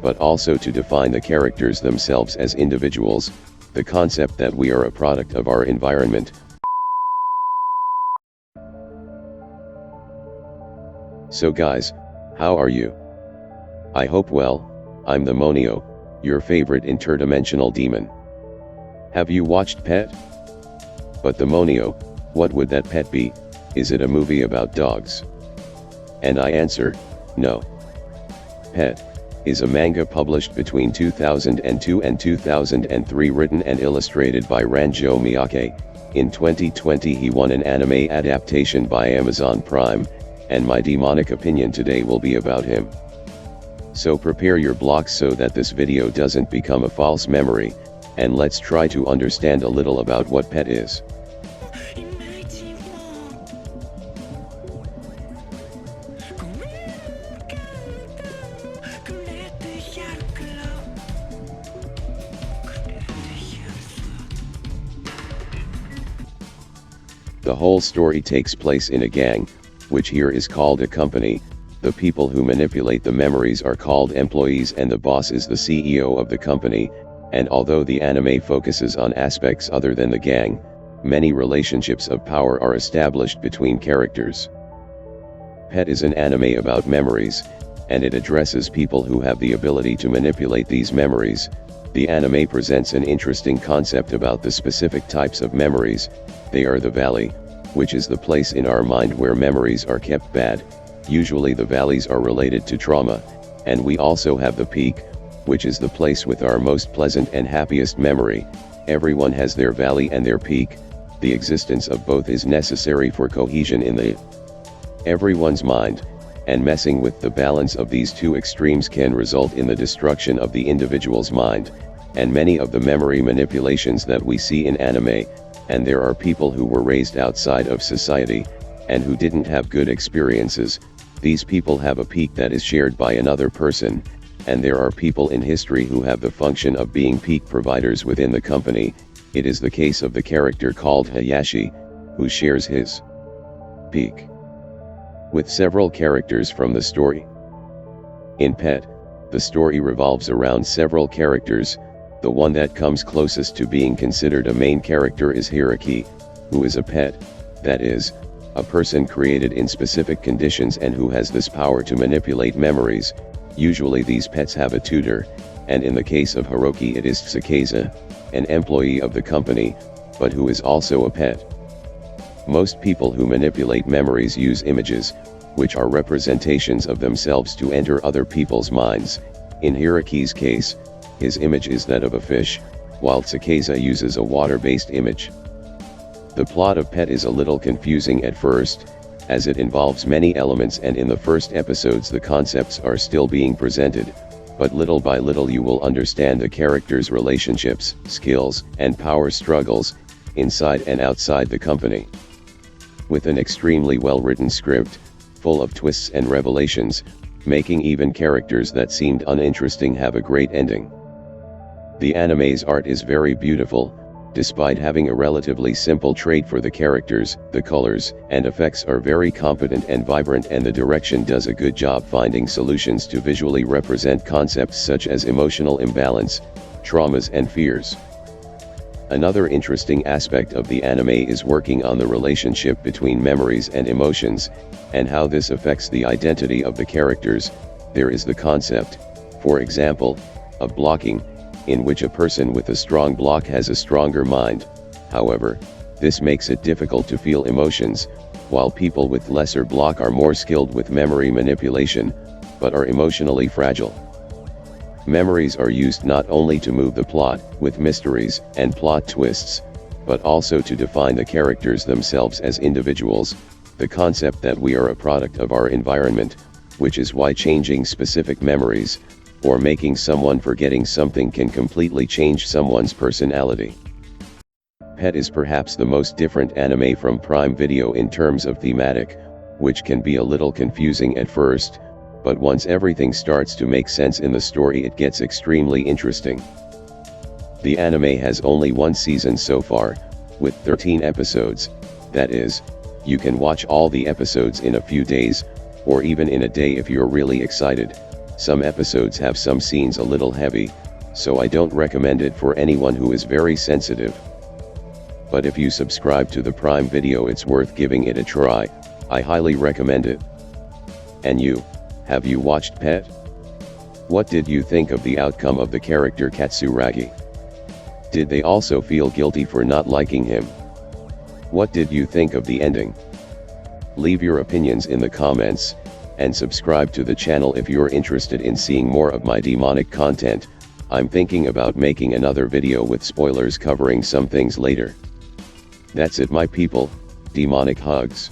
but also to define the characters themselves as individuals, the concept that we are a product of our environment. So guys, how are you? I hope well. I'm the Monio, your favorite interdimensional demon. Have you watched Pet? But the Monio, what would that pet be? Is it a movie about dogs? And I answer, no. Pet is a manga published between 2002 and 2003, written and illustrated by Ranjo Miyake. In 2020 he won an anime adaptation by Amazon Prime, and my demonic opinion today will be about him. So prepare your blocks so that this video doesn't become a false memory, and let's try to understand a little about what Pet is. The whole story takes place in a gang, which here is called a company. The people who manipulate the memories are called employees and the boss is the CEO of the company, and although the anime focuses on aspects other than the gang, many relationships of power are established between characters. Pet is an anime about memories, and it addresses people who have the ability to manipulate these memories. The anime presents an interesting concept about the specific types of memories. They are the valley, which is the place in our mind where memories are kept bad. Usually the valleys are related to trauma, and we also have the peak, which is the place with our most pleasant and happiest memory. Everyone has their valley and their peak. The existence of both is necessary for cohesion in everyone's mind, and messing with the balance of these two extremes can result in the destruction of the individual's mind, and many of the memory manipulations that we see in anime, and there are people who were raised outside of society, and who didn't have good experiences. These people have a peak that is shared by another person, and there are people in history who have the function of being peak providers within the company. It is the case of the character called Hayashi, who shares his peak with several characters from the story. In Pet, the story revolves around several characters. The one that comes closest to being considered a main character is Hiroki, who is a pet, that is, a person created in specific conditions and who has this power to manipulate memories. Usually these pets have a tutor, and in the case of Hiroki it is Tsukasa, an employee of the company, but who is also a pet. Most people who manipulate memories use images, which are representations of themselves to enter other people's minds. In Hiroki's case, his image is that of a fish, while Tsukasa uses a water-based image. The plot of Pet is a little confusing at first, as it involves many elements, and in the first episodes the concepts are still being presented, but little by little you will understand the characters' relationships, skills, and power struggles, inside and outside the company. With an extremely well-written script, full of twists and revelations, making even characters that seemed uninteresting have a great ending. The anime's art is very beautiful. Despite having a relatively simple trait for the characters, the colors and effects are very competent and vibrant, and the direction does a good job finding solutions to visually represent concepts such as emotional imbalance, traumas and fears. Another interesting aspect of the anime is working on the relationship between memories and emotions, and how this affects the identity of the characters. There is the concept, for example, of blocking, in which a person with a strong block has a stronger mind. However, this makes it difficult to feel emotions, while people with lesser block are more skilled with memory manipulation, but are emotionally fragile. Memories are used not only to move the plot, with mysteries and plot twists, but also to define the characters themselves as individuals, the concept that we are a product of our environment, which is why changing specific memories, or making someone forgetting something can completely change someone's personality. Pet is perhaps the most different anime from Prime Video in terms of thematic, which can be a little confusing at first, but once everything starts to make sense in the story it gets extremely interesting. The anime has only one season so far, with 13 episodes, that is, you can watch all the episodes in a few days, or even in a day if you're really excited. Some episodes have some scenes a little heavy, so I don't recommend it for anyone who is very sensitive. But if you subscribe to the Prime Video, it's worth giving it a try. I highly recommend it. And you, have you watched Pet? What did you think of the outcome of the character Katsuragi? Did they also feel guilty for not liking him? What did you think of the ending? Leave your opinions in the comments, and subscribe to the channel if you're interested in seeing more of my demonic content. I'm thinking about making another video with spoilers covering some things later. That's it, my people. Demonic hugs.